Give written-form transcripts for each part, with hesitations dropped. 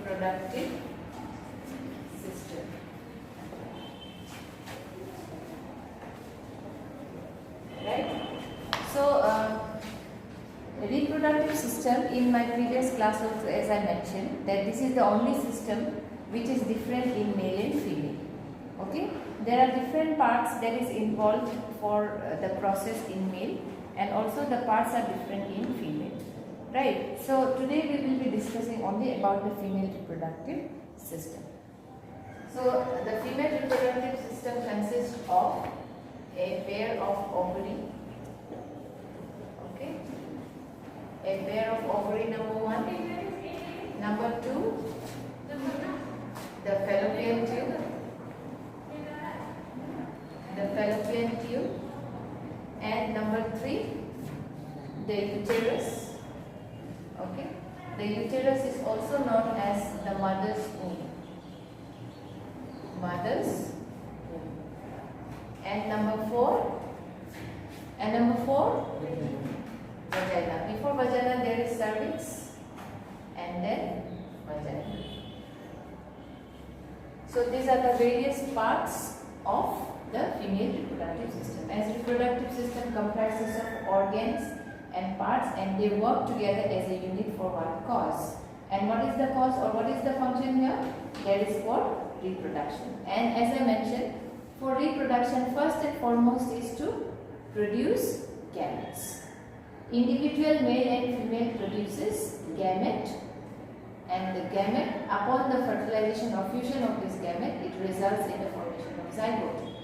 reproductive system. Right? So, reproductive system, in my previous class also, as I mentioned, that this is the only system which is different in male and female. Okay, there are different parts that is involved for the process in male, and also the parts are different in female. Right? So today we will be discussing only about the female reproductive system. So the female reproductive system consists of a pair of ovary. Okay, a pair of ovary, number one. Number two, the fallopian tube. And number three, the uterus. Okay, the uterus is also known as the mother's womb. And number four, vagina. Before vagina there is cervix, and then vagina. So these are the various parts of the female reproductive system. As reproductive system comprises of organs and parts, and they work together as a unit for one cause. And what is the cause, or what is the function here? That is for reproduction. And as I mentioned, for reproduction, first and foremost is to produce gametes. Individual male and female produces gamete, and the gamete, upon the fertilization or fusion of this gamete, it results in the formation of zygote.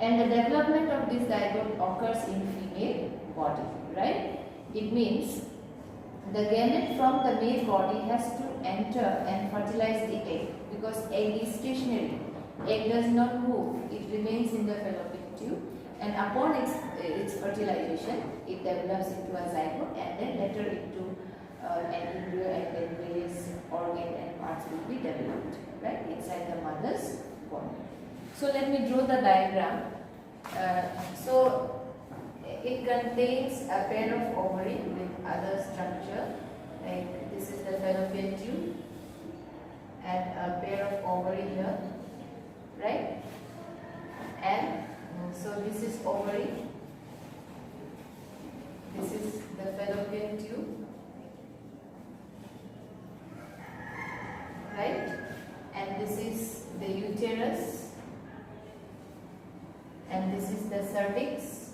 And the development of this zygote occurs in female body, right? It means the gamete from the male body has to enter and fertilize the egg, because egg is stationary. Egg does not move, it remains in the fallopian tube, and upon its fertilization, it develops into a zygote, and then later into an embryo, and then various organ and parts will be developed, right, inside the mother's body. So let me draw the diagram. So it contains a pair of ovary with other structure, like this is the fallopian tube, and a pair of ovary here, right? And so this is ovary, this is the fallopian tube, right? And this is the uterus, and this is the cervix,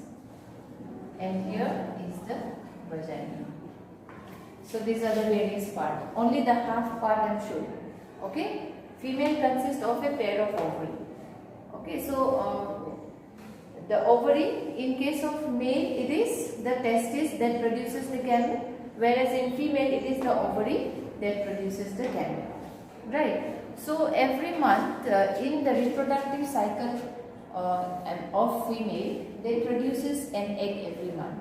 and here is the vagina. So these are the various parts. Only the half part I am showing. Okay, female consists of a pair of ovary. Okay, so the ovary, in case of male, it is the testis that produces the gamete, whereas in female it is the ovary that produces the gamete. Right. So every month in the reproductive cycle of female, they produces an egg every month.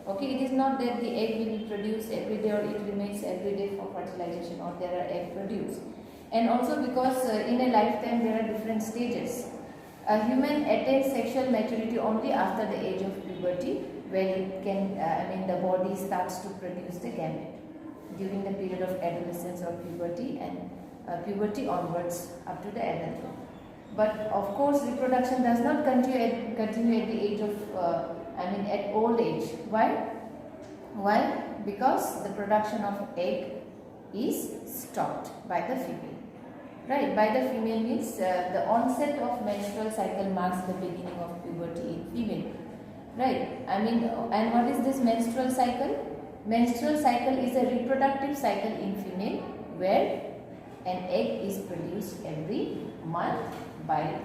Okay, it is not that the egg will be produced every day, or it remains every day for fertilization, or there are egg produced. And also because in a lifetime there are different stages. A human attains sexual maturity only after the age of puberty, where it can, the body starts to produce the gamete during the period of adolescence or puberty, and puberty onwards up to the adulthood. But of course, reproduction does not continue at the age of, at old age. Why? Why? Because the production of egg is stopped by the female. Right? By the female means the onset of menstrual cycle marks the beginning of puberty in female. Right? And what is this menstrual cycle? Menstrual cycle is a reproductive cycle in female where an egg is produced every month by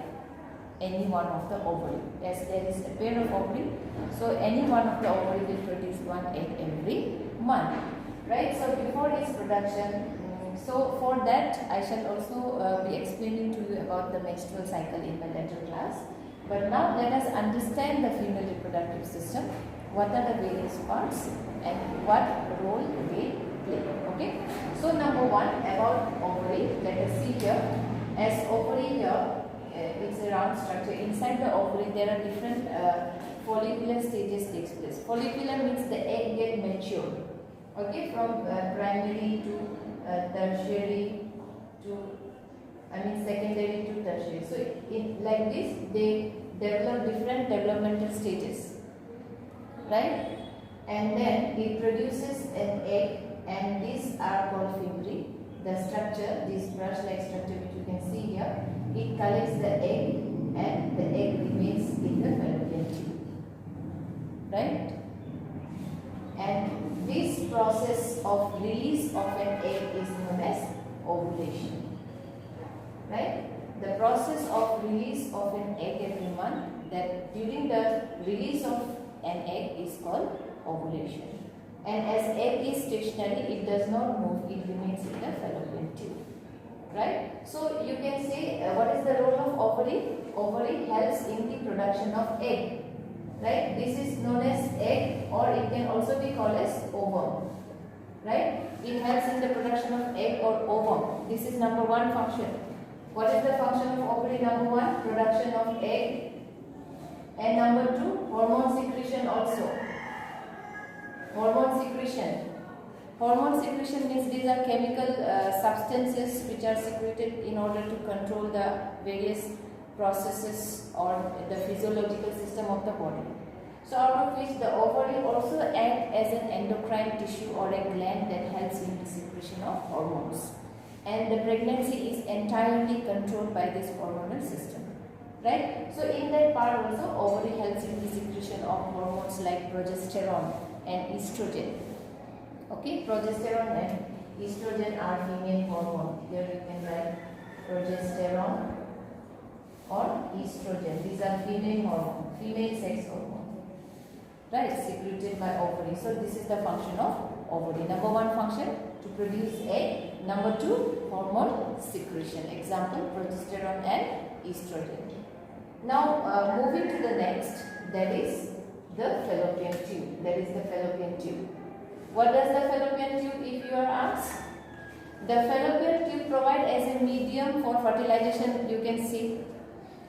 any one of the ovary. As there is a pair of ovary, so any one of the ovary will produce one egg every month. Right? So before its production, so for that I shall also be explaining to you about the menstrual cycle in my later class. But now let us understand the female reproductive system. What are the various parts and what role they play. Okay. So number one, about ovary. Let us see here. As ovary here, it's a round structure. Inside the ovary there are different follicular stages takes place. Follicular means the egg get mature. Okay, from primary to tertiary to, secondary to tertiary. So in like this, they develop different developmental stages, right? And then it produces an egg, and these are called fimbriae. The structure, this brush-like structure which you can see here, it collects the egg, and the egg remains in the fallopian tube, right? And this process of release of an egg is known as ovulation, right? The process of release of an egg every month, that during the release of an egg is called ovulation. And as egg is stationary, it does not move, it remains in the fallopian tube, right? So you can say what is the role of ovary? Ovary helps in the production of egg, right? This is known as egg, or it can also be called as ovum, right? It helps in the production of egg or ovum. This is number one function. What is the function of ovary? Number one, production of egg, and number two, hormone secretion also. Hormone secretion. Hormone secretion means these are chemical substances which are secreted in order to control the various processes or the physiological system of the body. So out of which the ovary also act as an endocrine tissue or a gland that helps in the secretion of hormones. And the pregnancy is entirely controlled by this hormonal system, right? So in that part also, ovary helps in the secretion of hormones like progesterone and estrogen. Okay, progesterone and estrogen are female hormone. Here you can write progesterone or estrogen. These are female hormone, female sex hormone, right? Secreted by ovary. So this is the function of ovary. Number one function, to produce egg. Number two, hormone secretion. Example, progesterone and estrogen. Now moving to the next, that is the fallopian tube. That is the fallopian tube. What does the fallopian tube, if you are asked? The fallopian tube provides as a medium for fertilization, you can see.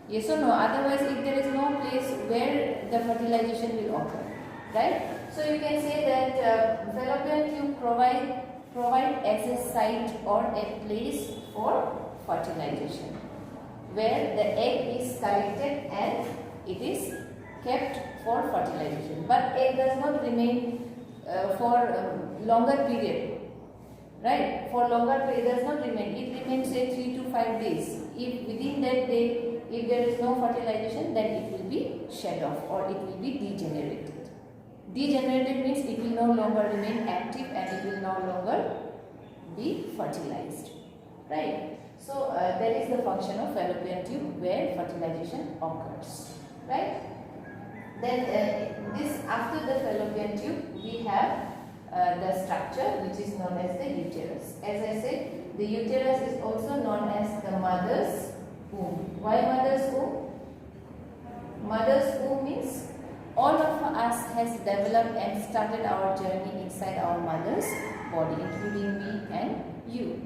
Yes or no? Otherwise, if there is no place where the fertilization will occur, right? So you can say that fallopian tube provide as a site or a place for fertilization, where the egg is collected and it is kept for fertilization. But egg does not remain for longer period, right? For longer period does not remain. It remains say 3 to 5 days. If within that day, if there is no fertilization, then it will be shed off or it will be degenerated. Degenerated means it will no longer remain active and it will no longer be fertilized, right? So that is the function of fallopian tube, where fertilization occurs, right? Then this, after the fallopian tube, we have the structure which is known as the uterus. As I said, the uterus is also known as the mother's womb. Why mother's womb? Mother's womb means all of us has developed and started our journey inside our mother's body, including me and you,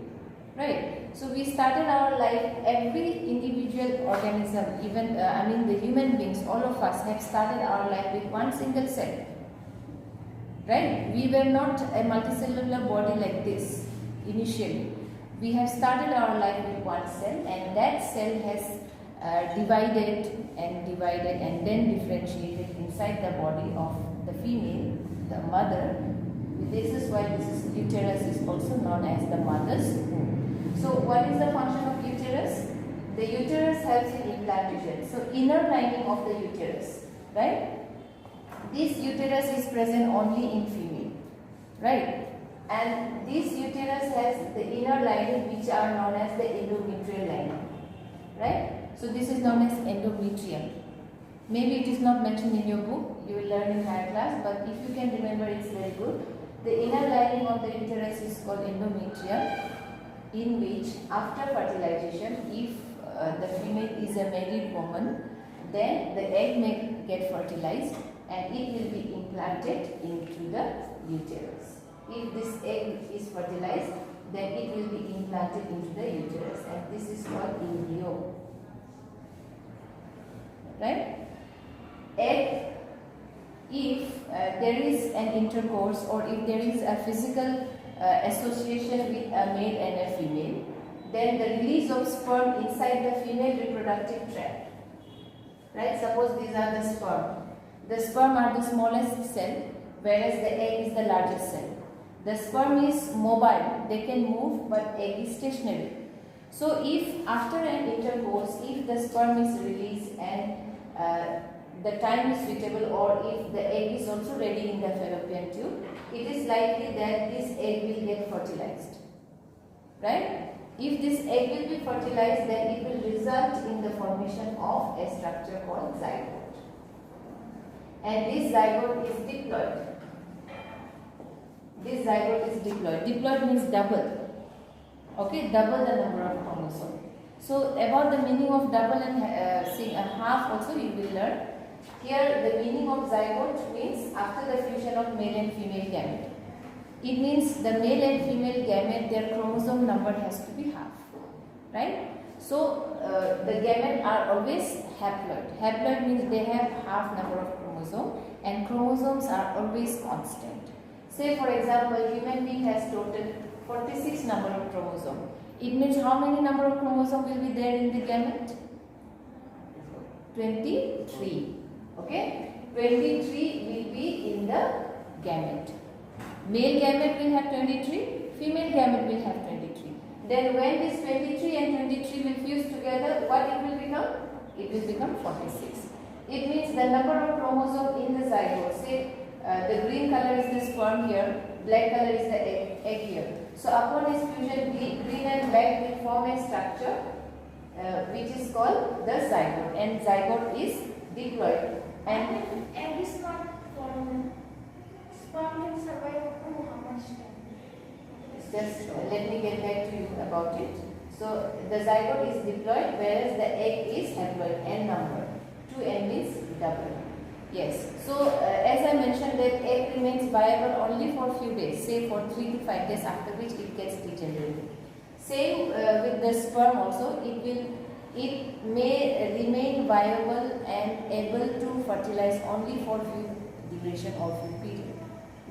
right? So we started our life, every individual organism, even the human beings, all of us have started our life with one single cell, right? We were not a multicellular body like this initially. We have started our life with one cell, and that cell has divided and then differentiated inside the body of the female, the mother. This is why this uterus is also known as the mother's womb. So what is the function of uterus? The uterus helps in implantation. So inner lining of the uterus, right? This uterus is present only in female, right? And this uterus has the inner lining which are known as the endometrial lining, right? So this is known as endometrium. Maybe it is not mentioned in your book, you will learn in higher class, but if you can remember, it's very good. The inner lining of the uterus is called endometrium, in which after fertilization, if the female is a married woman, then the egg may get fertilized and it will be implanted into the uterus. If this egg is fertilized, then it will be implanted into the uterus, and this is called embryo, right? Egg, if there is an intercourse or if there is a physical association with a male and a female, then the release of sperm inside the female reproductive tract. Right? Suppose these are the sperm. The sperm are the smallest cell, whereas the egg is the largest cell. The sperm is mobile, they can move, but egg is stationary. So if after an intercourse, if the sperm is released and the time is suitable, or if the egg is also ready in the fallopian tube, it is likely that this egg will get fertilized. Right? If this egg will be fertilized, then it will result in the formation of a structure called zygote. And this zygote is diploid. This zygote is diploid. Diploid means double. Okay, double the number of chromosomes. So about the meaning of double and half also you will learn. Here the meaning of zygote means after the fusion of male and female gamete. It means the male and female gamete, their chromosome number has to be half. Right? So the gamete are always haploid. Haploid means they have half number of chromosomes, and chromosomes are always constant. Say for example, human being has total 46 number of chromosomes. It means how many number of chromosomes will be there in the gamete? 23. Okay? 23 will be in the gamete. Male gamete will have 23, female gamete will have 23. Then when this 23 and 23 will fuse together, what it will become? It will become 46. It means the number of chromosomes in the zygote. Say the green color is the sperm here, black color is the egg here. So upon its fusion, green and black will form a structure which is called the zygote, and zygote is diploid. And egg is not formed. Sperm can survive up to how much time? Just let me get back to you about it. So the zygote is diploid, whereas the egg is haploid, n number. 2n means double. Yes. So as I mentioned, that egg remains viable only for few days, say for 3 to 5 days, after which it gets degenerated. Same with the sperm also. It may remain viable and able to fertilize only for few duration or few period.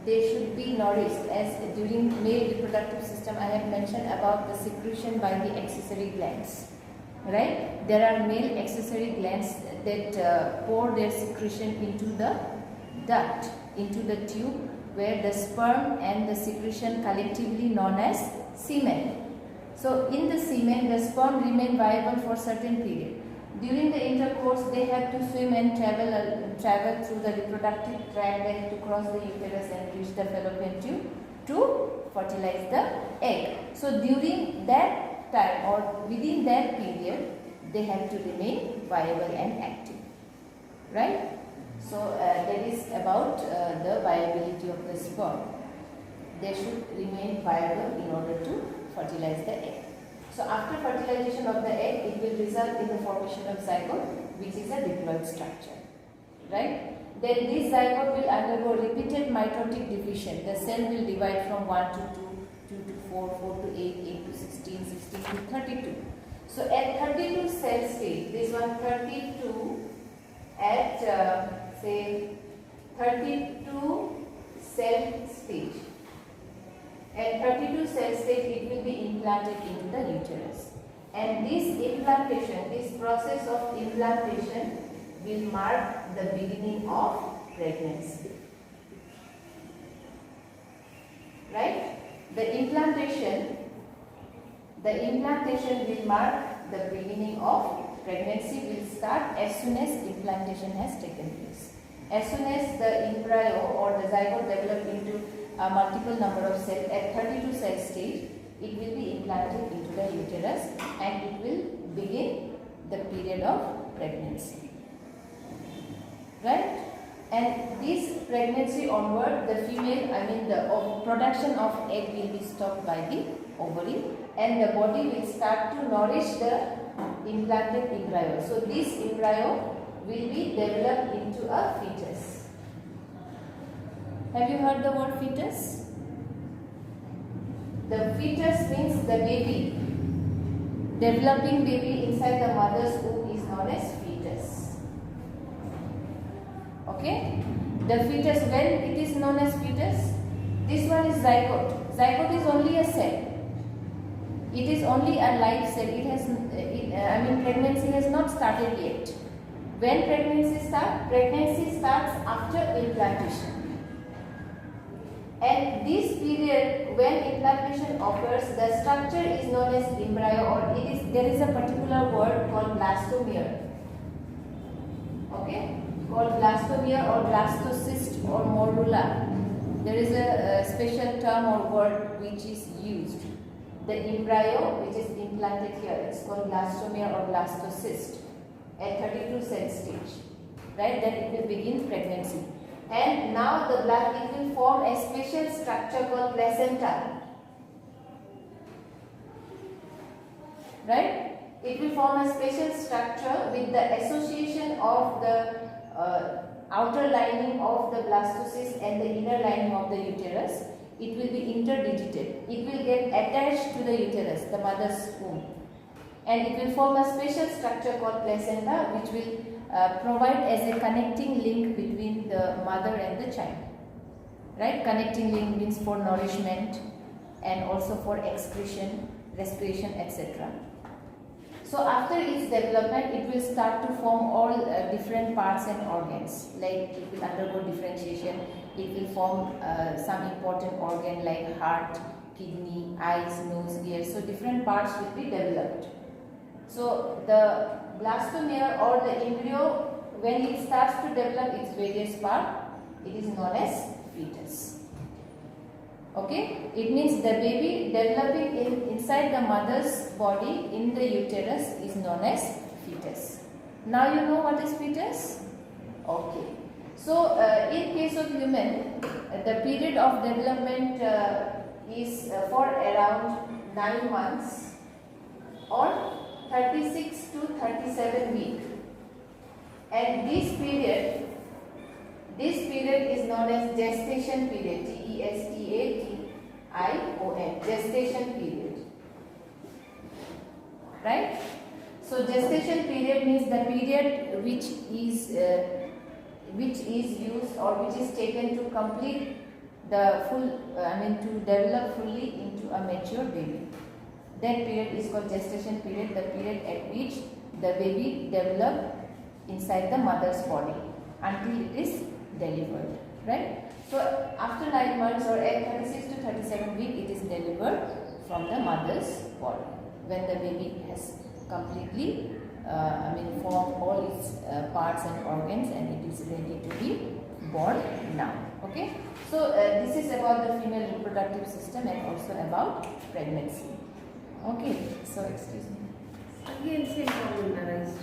They should be nourished, as during male reproductive system I have mentioned about the secretion by the accessory glands. Right? There are male accessory glands that pour their secretion into the duct, into the tube, where the sperm and the secretion collectively known as semen. So in the semen, the sperm remain viable for certain period. During the intercourse, they have to swim and travel through the reproductive tract and to cross the uterus and reach the fallopian tube to fertilize the egg. So during that time or within that period, they have to remain viable and active. Right? So that is about the viability of the sperm. They should remain viable in order to fertilize the egg. So after fertilization of the egg, it will result in the formation of zygote, which is a diploid structure. Right? Then this zygote will undergo repeated mitotic division. The cell will divide from 1 to 2, 2 to 4, 4 to 8, 8 to 16, 16 to 32. So at 32 cell stage, this one 32 at say 32 cell stage. At 32 cell stage, it will be implanted into the uterus. And this implantation, this process of implantation will mark the beginning of pregnancy. Right? The implantation will mark the beginning of pregnancy, will start as soon as implantation has taken place. As soon as the embryo or the zygote develop into a multiple number of cells at 32 cell stage, it will be implanted into the uterus and it will begin the period of pregnancy. Right? And this pregnancy onward, the female, the production of egg will be stopped by the ovary, and the body will start to nourish the implanted embryo. So this embryo will be developed into a fetus. Have you heard the word fetus? The fetus means the baby. Developing baby inside the mother's womb is known as fetus. Okay? The fetus, when it is known as fetus, this one is zygote. Zygote is only a cell. It is only a live cell. Pregnancy has not started yet. When pregnancy starts? Pregnancy starts after implantation. And this period, when implantation occurs, the structure is known as embryo, or there is a particular word called blastomere. Okay, called blastomere or blastocyst or morula. There is a special term or word which is used. The embryo which is implanted here, it's called blastomere or blastocyst at 32 cell stage, right? Then it will begin pregnancy. And now it will form a special structure called placenta, right? It will form a special structure with the association of the outer lining of the blastocyst and the inner lining of the uterus. It will be interdigited. It will get attached to the uterus, the mother's womb, and it will form a special structure called placenta, which will provide as a connecting link between the mother and the child, right? Connecting link means for nourishment and also for excretion, respiration, etc. So after its development, it will start to form all different parts and organs. Like it will undergo differentiation. It will form some important organ like heart, kidney, eyes, nose, ears. So different parts will be developed. So the blastomere or the embryo, when it starts to develop its various parts, it is known as fetus. Okay, it means the baby developing inside the mother's body in the uterus is known as fetus. Now you know what is fetus? Okay. So in case of human, the period of development is for around 9 months or 36 to 37 weeks. And this period is known as gestation period, Gestation, gestation period, right? So gestation period means the period which is used or which is taken to complete the full, to develop fully into a mature baby. That period is called gestation period, the period at which the baby develops inside the mother's body until it is delivered, right? So after 9 months or at 36 to 37 weeks, it is delivered from the mother's body when the baby has completely formed all its parts and organs and it is ready to be born now. Okay, so this is about the female reproductive system and also about pregnancy. Okay, so excuse me. Again, same problem arise.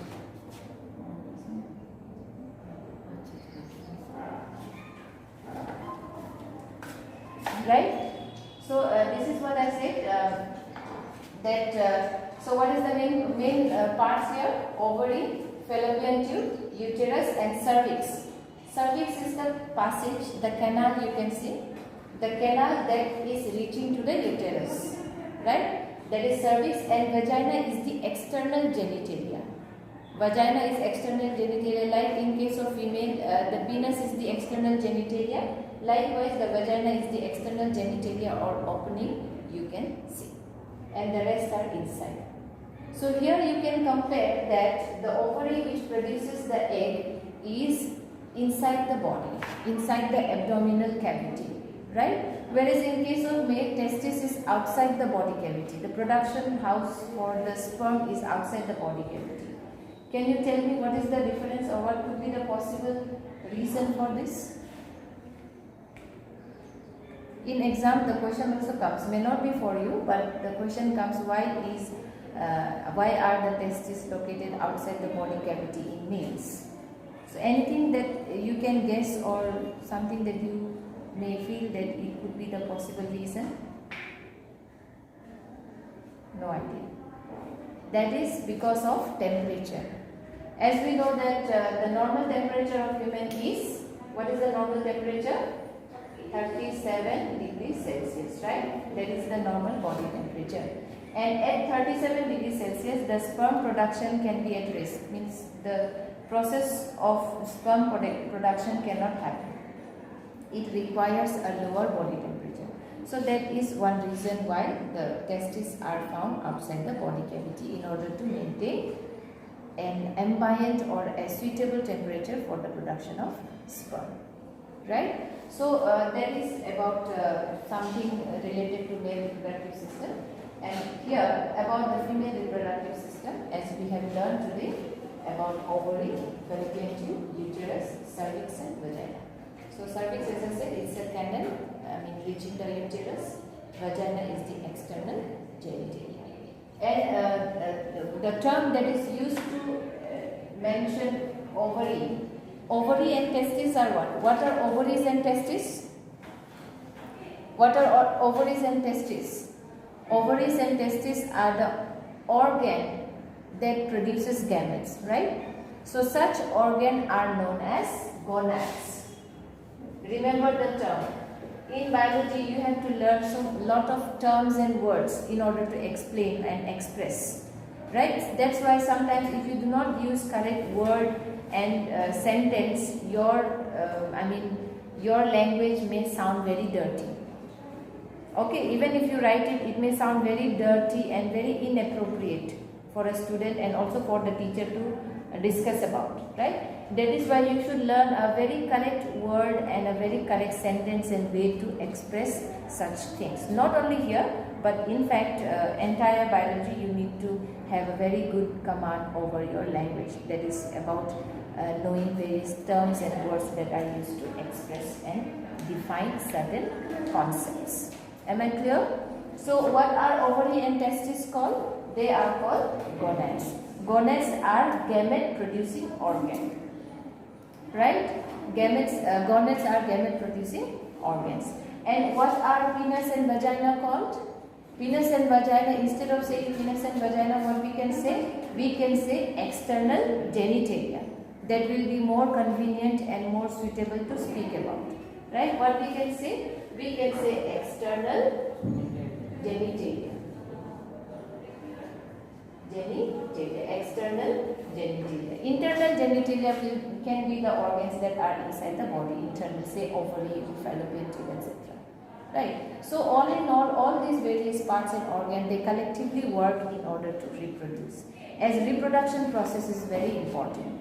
Right? So this is what I said so what is the main parts here? Ovary, fallopian tube, uterus and cervix. Cervix is the passage, the canal you can see. The canal that is reaching to the uterus. Right? That is cervix, and vagina is the external genitalia. Vagina is external genitalia, like in case of female, the penis is the external genitalia. Likewise, the vagina is the external genitalia or opening you can see, and the rest are inside. So here you can compare that the ovary which produces the egg is inside the body, inside the abdominal cavity, right? Whereas in case of male, testis is outside the body cavity. The production house for the sperm is outside the body cavity. Can you tell me what is the difference or what could be the possible reason for this? In exam, the question also comes, may not be for you, but the question comes, why are the testes located outside the body cavity in males? So anything that you can guess or something that you may feel that it could be the possible reason? No idea. That is because of temperature. As we know that the normal temperature of human is, what is the normal temperature? 37 degrees Celsius, right? That is the normal body temperature. And at 37 degrees Celsius, the sperm production can be at risk. Means the process of sperm production cannot happen. It requires a lower body temperature. So that is one reason why the testes are found outside the body cavity in order to maintain an ambient or a suitable temperature for the production of sperm. Right? So that is about something related to male reproductive system, and here about the female reproductive system, as we have learned today about ovary, fallopian tube, uterus, cervix and vagina. So cervix, as I said, is a canal reaching the uterus. Vagina is the external genitalia. And the term that is used to mention ovary. Ovary and testes are what? What are ovaries and testes? What are ovaries and testes? Ovaries and testes are the organ that produces gametes, right? So such organ are known as gonads. Remember the term. In biology, you have to learn some lot of terms and words in order to explain and express, right? That's why sometimes if you do not use correct word and sentence, your language may sound very dirty. Okay, even if you write it, it may sound very dirty and very inappropriate for a student and also for the teacher to discuss about, right? That is why you should learn a very correct word and a very correct sentence and way to express such things. Not only here, but in fact, entire biology, you need to have a very good command over your language. That is about knowing various terms and words that are used to express and define certain concepts. Am I clear? So what are ovary and testes called? They are called gonads. Gonads are gamete producing organ. Right? Gonads are gamete producing organs. And what are penis and vagina called? Penis and vagina, instead of saying penis and vagina, what we can say? We can say external genitalia. That will be more convenient and more suitable to speak about. Right? What we can say? We can say external genitalia. External genitalia. Internal genitalia can be the organs that are inside the body, internal, say ovary, fallopian tube, etc. Right. So all in all these various parts and organs, they collectively work in order to reproduce. As reproduction process is very important.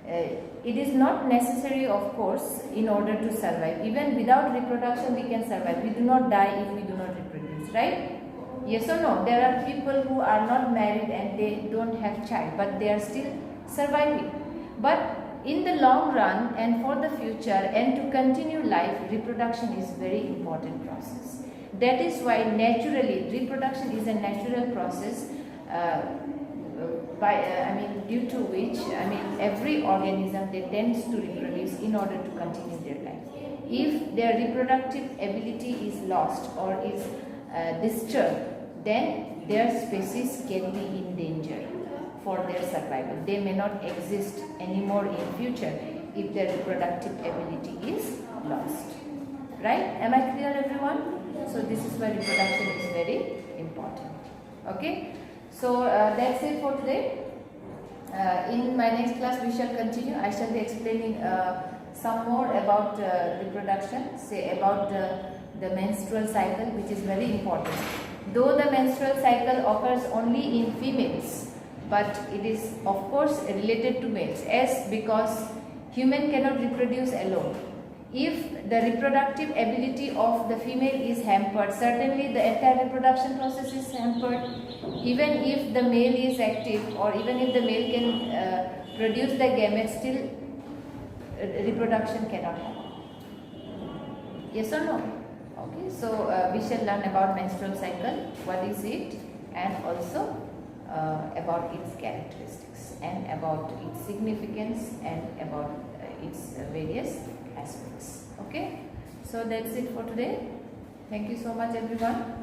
It is not necessary, of course, in order to survive. Even without reproduction, we can survive. We do not die if we do not reproduce, right? Yes or no? There are people who are not married and they don't have child, but they are still surviving. But in the long run and for the future and to continue life, reproduction is very important process. That is why naturally, reproduction is a natural process due to which, every organism, they tends to reproduce in order to continue their life. If their reproductive ability is lost or is disturbed, then their species can be in danger for their survival. They may not exist anymore in future if their reproductive ability is lost. Right? Am I clear, everyone? So this is why reproduction is very important. Okay? So that's it for today. In my next class we shall continue. I shall be explaining some more about reproduction, say about the menstrual cycle, which is very important. Though the menstrual cycle occurs only in females, but it is of course related to males, as because human cannot reproduce alone. If the reproductive ability of the female is hampered, certainly the entire reproduction process is hampered. Even if the male is active, or even if the male can produce the gametes, still reproduction cannot happen. Yes or no? Okay, so we shall learn about menstrual cycle, what is it, and also about its characteristics and about its significance and about its various aspects. Okay, so that's it for today. Thank you so much, everyone.